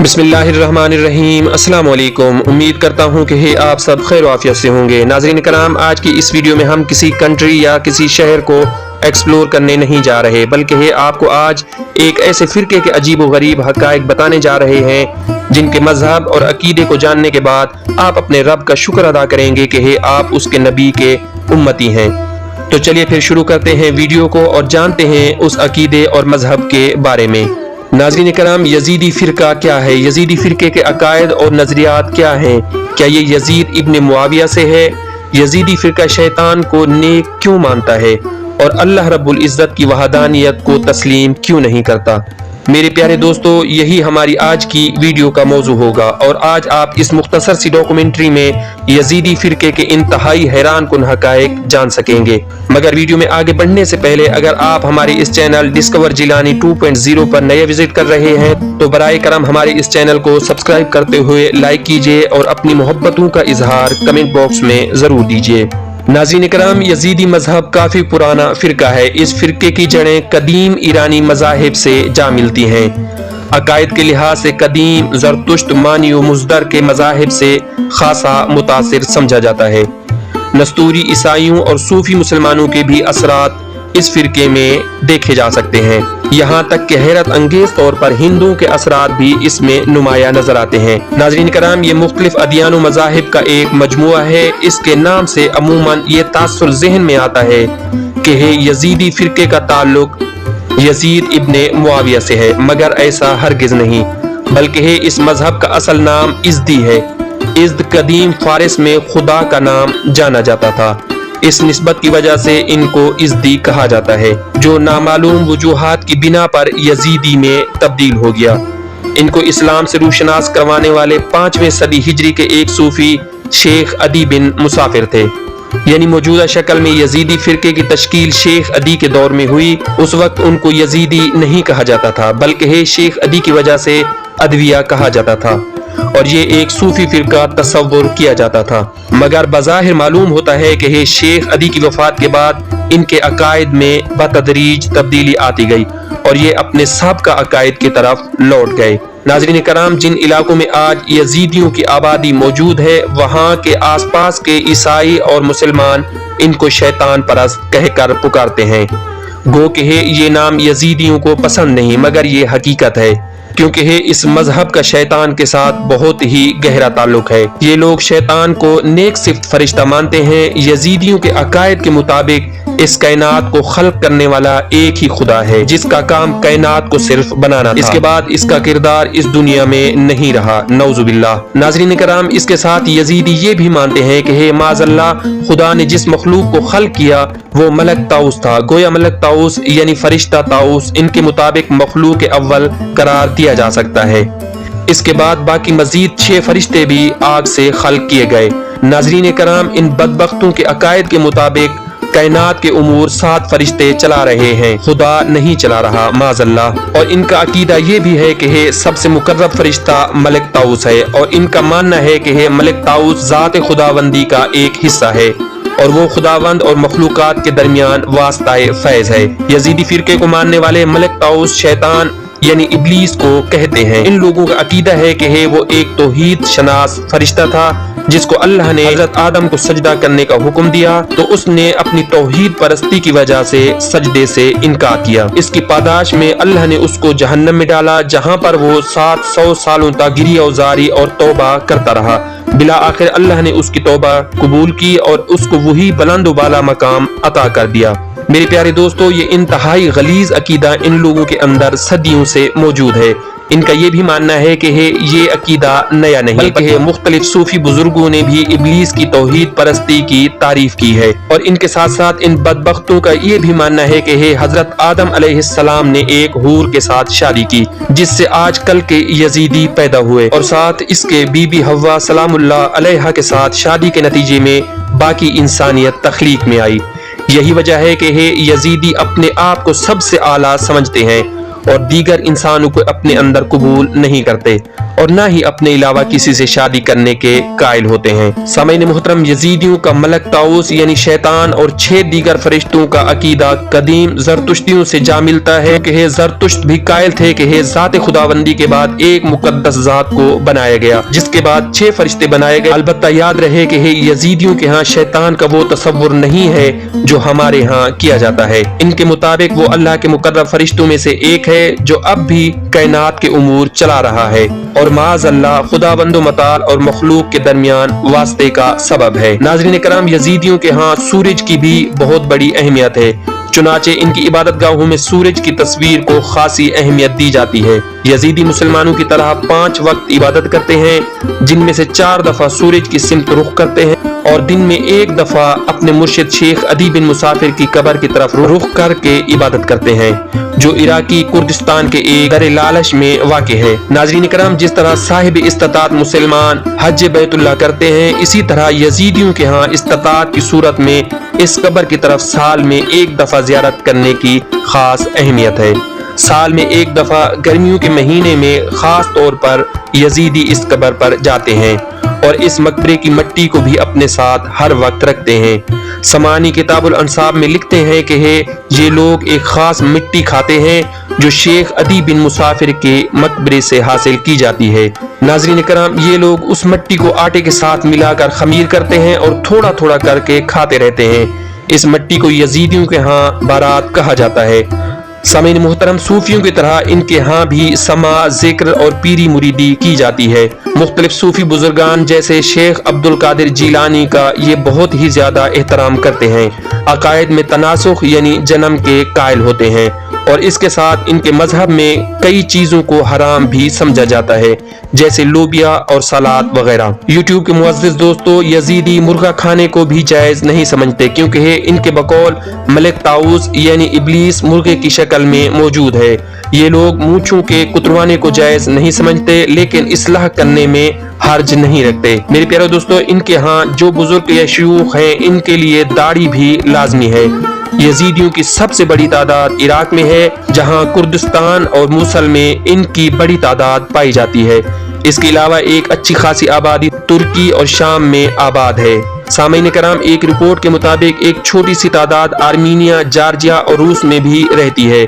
बिस्मिल्लाहिर्रहमानिर्रहीम। अस्सलाम वालेकुम। उम्मीद करता हूँ कि आप सब खैर आफियत से होंगे। नाज़रीन कराम, आज की इस वीडियो में हम किसी कंट्री या किसी शहर को एक्सप्लोर करने नहीं जा रहे, बल्कि आपको आज एक ऐसे फ़िरके के अजीब व गरीब हक़ाइक़ बताने जा रहे हैं जिनके मज़हब और अक़ीदे को जानने के बाद आप अपने रब का शुक्र अदा करेंगे कि आप उसके नबी के उम्मती हैं। तो चलिए फिर शुरू करते हैं वीडियो को और जानते हैं उस अक़ीदे और मज़हब के बारे में। नाज़रीन कराम, यजीदी फ़िरका क्या है? यजीदी फ़िरके के अकायद और नज़रियात क्या हैं? क्या ये यजीद इब्न मुआविया से है? यजीदी फ़िरका शैतान को नेक क्यों मानता है और अल्लाह रब्बुल इज़्ज़त की वहदानियत को तस्लीम क्यों नहीं करता? मेरे प्यारे दोस्तों, यही हमारी आज की वीडियो का मौजू होगा और आज आप इस मुख्तसर सी डॉक्यूमेंट्री में यजीदी फ़िरके के इंतहाई हैरान कुन हक़ाइक़ जान सकेंगे। मगर वीडियो में आगे बढ़ने से पहले अगर आप हमारे इस चैनल डिस्कवर जिलानी 2.0 पर नए विजिट कर रहे हैं तो बराए करम हमारे इस चैनल को सब्सक्राइब करते हुए लाइक कीजिए और अपनी मोहब्बतों का इजहार कमेंट बॉक्स में ज़रूर दीजिए। नाज़रीन कराम, यजीदी मजहब काफ़ी पुराना फ़िरका है। इस फ़िरके की जड़ें कदीम ईरानी मज़ाहिब से जा मिलती हैं। अकायद के लिहाज से कदीम ज़रतुश्त, मानी व मुज़दर के मज़ाहिब से खासा मुतासिर समझा जाता है। नस्तूरी ईसाइयों और सूफी मुसलमानों के भी असरात इस फ़िरके में देखे जा सकते हैं। यहाँ तक कि हैरत अंगेज तौर पर हिंदुओं के असरात भी इसमें नुमाया नजर आते हैं। नाज़रीन कराम, ये मुख्तलिफ अदियान व मज़ाहिब का एक मजमुआ है। इसके नाम से अमूमन ये तासुर ज़हन में आता है कि यजीदी फ़िरके का ताल्लुक यजीद इब्न मुआविया से है, मगर ऐसा हरगिज नहीं, बल्कि इस मजहब का असल नाम इज़्दी है। इज़्द कदीम फारिस में खुदा का नाम जाना जाता था। इस निस्बत की वजह से इनको इज़्दी कहा जाता है, जो नामालूम वजूहात की बिना पर यजीदी में तब्दील हो गया। इनको इस्लाम से रूशनास करवाने वाले 5वीं सदी हिजरी के एक सूफी शेख अदी बिन मुसाफिर थे। यानी मौजूदा शक्ल में यजीदी फ़िरके की तश्कील शेख अदी के दौर में हुई। उस वक्त उनको यजीदी नहीं कहा जाता था, बल्कि शेख अदी की वजह से अदविया कहा जाता था और ये एक सूफी फ़िरका तस्वुर किया जाता था। मगर बज़ाहिर मालूम होता है कि शेख अदी की वफ़ात के बाद इनके अकायद में बतदरीज तब्दीली आती गई और ये अपने साबिक़ा अकायद की तरफ लौट गए। नाज़रीन कराम, जिन इलाकों में आज यजीदियों की आबादी मौजूद है, वहाँ के आसपास के ईसाई और मुसलमान इनको शैतान परस्त कहकर पुकारते हैं। गो कि ये नाम यजीदियों को पसंद नहीं, मगर ये हकीकत है, क्योंकि इस मजहब का शैतान के साथ बहुत ही गहरा ताल्लुक है। ये लोग शैतान को नेक सिफ्त फरिश्ता मानते हैं। यजीदियों के अकायद के मुताबिक इस कायनात को खल्क करने वाला एक ही खुदा है, जिसका काम कायनात को सिर्फ बनाना था। इसके बाद इसका किरदार इस दुनिया में नहीं रहा, नौजुबिल्लाह। नाज़रीन कराम, इसके साथ यजीदी ये भी मानते हैं कि माज़अल्लाह खुदा ने जिस मखलूक को खल्क किया वो मलक ताऊस था। गोया मलक ताऊस यानी फरिश्ता ताऊस इनके मुताबिक मखलूक अव्वल करार दिया जा सकता है। इसके बाद बाकी मजीद 6 फरिश्ते भी आग से खल्क किए गए। नाज़रीन कराम, इन बदबख्तों के अकायद के मुताबिक कायनात के उमूर 7 फरिश्ते चला रहे हैं, खुदा नहीं चला रहा, माज़अल्लाह। और इनका अकीदा ये भी है कि सबसे मुकर्रब फरिश्ता मलक ताऊस है और इनका मानना है कि मलक ताऊस ज़ात खुदावंदी का एक हिस्सा है और वो खुदावंद और मखलूकात के दरमियान वास्ताए फैज है। यजीदी फ़िरके को मानने वाले मलक ताऊस शैतान यानी इब्लीस को कहते हैं। इन लोगों का अकीदा है कि वो एक तौहीद शनास फरिश्ता था जिसको अल्लाह ने हज़रत आदम को सजदा करने का हुक्म दिया, तो उसने अपनी तौहीद परस्ती की वजह से सजदे से इनकार किया। इसकी पादाश में अल्लाह ने उसको जहन्नम में डाला, जहां पर वो 700 सालों तक गिरिया उजारी और तौबा करता रहा। बिला आखिर अल्लाह ने उसकी तौबा कबूल की और उसको वही बुलंद वाला मकाम अता कर दिया। मेरे प्यारे दोस्तों, ये इंतहाई गलीज अकीदा इन लोगों के अंदर सदियों से मौजूद है। इनका ये भी मानना है कि ये अकीदा नया नहीं, बल्कि मुख्तलिफ सूफी बुजुर्गों ने भी इब्लीस की तौहीद परस्ती की तारीफ की है। और इनके साथ साथ इन बदबख्तों का ये भी मानना है कि हजरत आदम अलैहिस्सलाम ने एक हूर के साथ शादी की, जिससे आज कल के यजीदी पैदा हुए और साथ इसके बीबी हव्वा सलामुल्लाह अलैहा के साथ शादी के नतीजे में बाकी इंसानियत तख्लीक में आई। यही वजह है कि यजीदी अपने आप को सबसे आला समझते हैं और दीगर इंसानों को अपने अंदर कबूल नहीं करते और ना ही अपने अलावा किसी से शादी करने के कायल होते हैं। सामईन मोहतरम, यजीदियों का मलक ताऊस यानी शैतान और 6 दीगर फरिश्तों का अकीदा कदीम ज़रतुश्तियों से जा मिलता है कि ज़रतुश्त भी कायल थे कि ज़ात खुदाबंदी के बाद एक मुकद्दस ज़ात को बनाया गया जिसके बाद 6 फरिश्ते बनाए गए। अलबत्ता याद रहे कि यजीदियों के यहाँ शैतान का वो तसव्वुर नहीं है जो हमारे यहाँ किया जाता है। इनके मुताबिक वो अल्लाह के मुकर्रब फरिश्तों में से एक है जो अब भी कायनात के उमूर चला रहा है और माज़ अल्लाह खुदाबंदो मताल और मखलूक के दरमियान वास्ते का सबब है। नाज़रीन कराम, यजीदियों के यहाँ सूरज की भी बहुत बड़ी अहमियत है, चुनाचे इनकी इबादत गाहों में सूरज की तस्वीर को खासी अहमियत दी जाती है। यजीदी मुसलमानों की तरह 5 वक्त इबादत करते हैं जिनमें से 4 दफा सूरज की सिमत रुख करते हैं और दिन में 1 दफा अपने मुर्शिद शेख अदी बिन मुसाफिर की कब्र की तरफ रुख करके इबादत करते हैं जो इराकी कुर्दिस्तान के एक दर लालच में वाक़ है। नाज़रीन कराम, जिस तरह साहिब इस्तिताअत मुसलमान हज बैतुल्लाह करते हैं इसी तरह यजीदियों के यहाँ इस्तिताअत की सूरत में इस कब्र की तरफ साल में 1 दफा ज़ियारत करने की खास अहमियत है। साल में 1 दफा गर्मियों के महीने में खास तौर पर यजीदी इस कब्र पर जाते हैं और इस मकबरे की मिट्टी को भी अपने साथ हर वक्त रखते हैं। समानी किताबुल अंसाब में लिखते हैं कि ये लोग एक खास मिट्टी खाते हैं जो शेख अदी बिन मुसाफिर के मकबरे से हासिल की जाती है। नाज़रीन कराम, ये लोग उस मिट्टी को आटे के साथ मिलाकर खमीर करते हैं और थोड़ा थोड़ा करके खाते रहते हैं। इस मिट्टी को यजीदियों के यहाँ बारात कहा जाता है। सामईन मोहतरम, सूफियों की तरह इनके यहाँ भी समा, जिक्र और पीरी मुरीदी की जाती है। मुख्तलिफ सूफी बुजुर्गान जैसे शेख अब्दुल कादिर जीलानी का ये बहुत ही ज्यादा एहतराम करते हैं। अकायद में तनासुख यानी जन्म के कायल होते हैं और इसके साथ इनके मजहब में कई चीजों को हराम भी समझा जाता है जैसे लोबिया और सलाद वगैरह। यूट्यूब के मुअज़्ज़िज़ दोस्तों, यजीदी मुर्गा खाने को भी जायज नहीं समझते क्योंकि इनके बकौल मलिक ताऊस यानी इब्लीस मुर्गे की शक्ल में मौजूद है। ये लोग मूंछों के कुतरवाने को जायज नहीं समझते लेकिन इस्लाह करने में हर्ज नहीं रखते। मेरे प्यारे दोस्तों, इनके यहाँ जो बुजुर्ग या शयूख हैं इनके लिए दाढ़ी भी लाजमी है। यजीदियों की सबसे बड़ी तादाद इराक में है जहाँ कुर्दिस्तान और मूसल में इनकी बड़ी तादाद पाई जाती है। इसके अलावा एक अच्छी खासी आबादी तुर्की और शाम में आबाद है। सामईन कराम, एक रिपोर्ट के मुताबिक एक छोटी सी तादाद आर्मीनिया, जॉर्जिया और रूस में भी रहती है।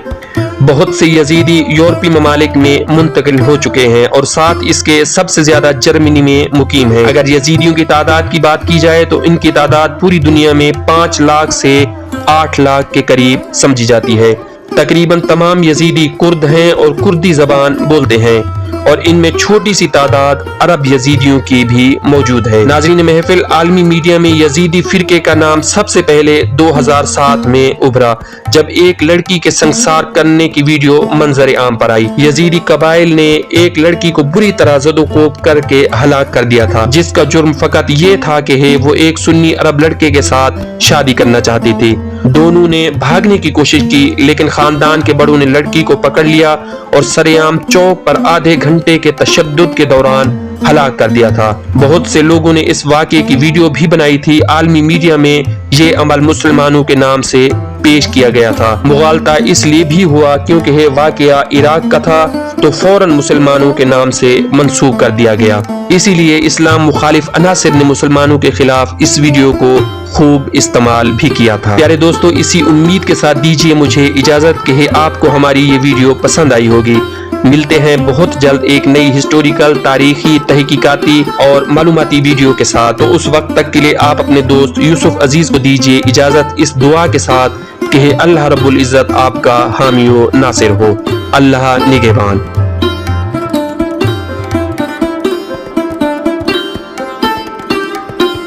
बहुत से यजीदी यूरोपीय ममालिक में मुंतकिल हो चुके हैं और साथ इसके सबसे ज्यादा जर्मनी में मुकीम है। अगर यजीदियों की तादाद की बात की जाए तो इनकी तादाद पूरी दुनिया में 5 लाख से 8 लाख के करीब समझी जाती है। तकरीबन तमाम यजीदी कुर्द हैं और कुर्दी जबान बोलते हैं और इनमें छोटी सी तादाद अरब यजीदियों की भी मौजूद है। नाज़रीन महफिल, आलमी मीडिया में यजीदी फिरके का नाम सबसे पहले 2007 में उभरा जब एक लड़की के संसार करने की वीडियो मंजर आम पर आई। यजीदी कबाइल ने एक लड़की को बुरी तरह ज़दोकोब करके हलाक कर दिया था जिसका जुर्म फकत ये था कि वो एक सुन्नी अरब लड़के के साथ शादी करना चाहती थी। दोनों ने भागने की कोशिश की लेकिन खानदान के बड़ों ने लड़की को पकड़ लिया और सरेआम चौक पर आधे घंटे के तशद्दुद के दौरान हलाक कर दिया था। बहुत से लोगों ने इस वाक़े की वीडियो भी बनाई थी। आलमी मीडिया में ये अमल मुसलमानों के नाम से पेश किया गया था। मुगालता इसलिए भी हुआ क्योंकि वाक़या इराक का था तो फौरन मुसलमानों के नाम से मंसूब कर दिया गया। इसीलिए इस्लाम मुखालिफ अनासिर ने मुसलमानों के खिलाफ इस वीडियो को खूब इस्तेमाल भी किया था। प्यारे दोस्तों, इसी उम्मीद के साथ दीजिए मुझे इजाजत कि आपको हमारी ये वीडियो पसंद आई होगी। मिलते हैं बहुत जल्द एक नई हिस्टोरिकल, तारीखी, तहकीकाती और मालूमाती वीडियो के साथ। तो उस वक्त तक के लिए आप अपने दोस्त यूसुफ अजीज को दीजिए इजाजत इस दुआ के साथ कि अल्लाह रब्बुल इज्जत आपका हामी व नासिर हो। अल्लाह निगहबान।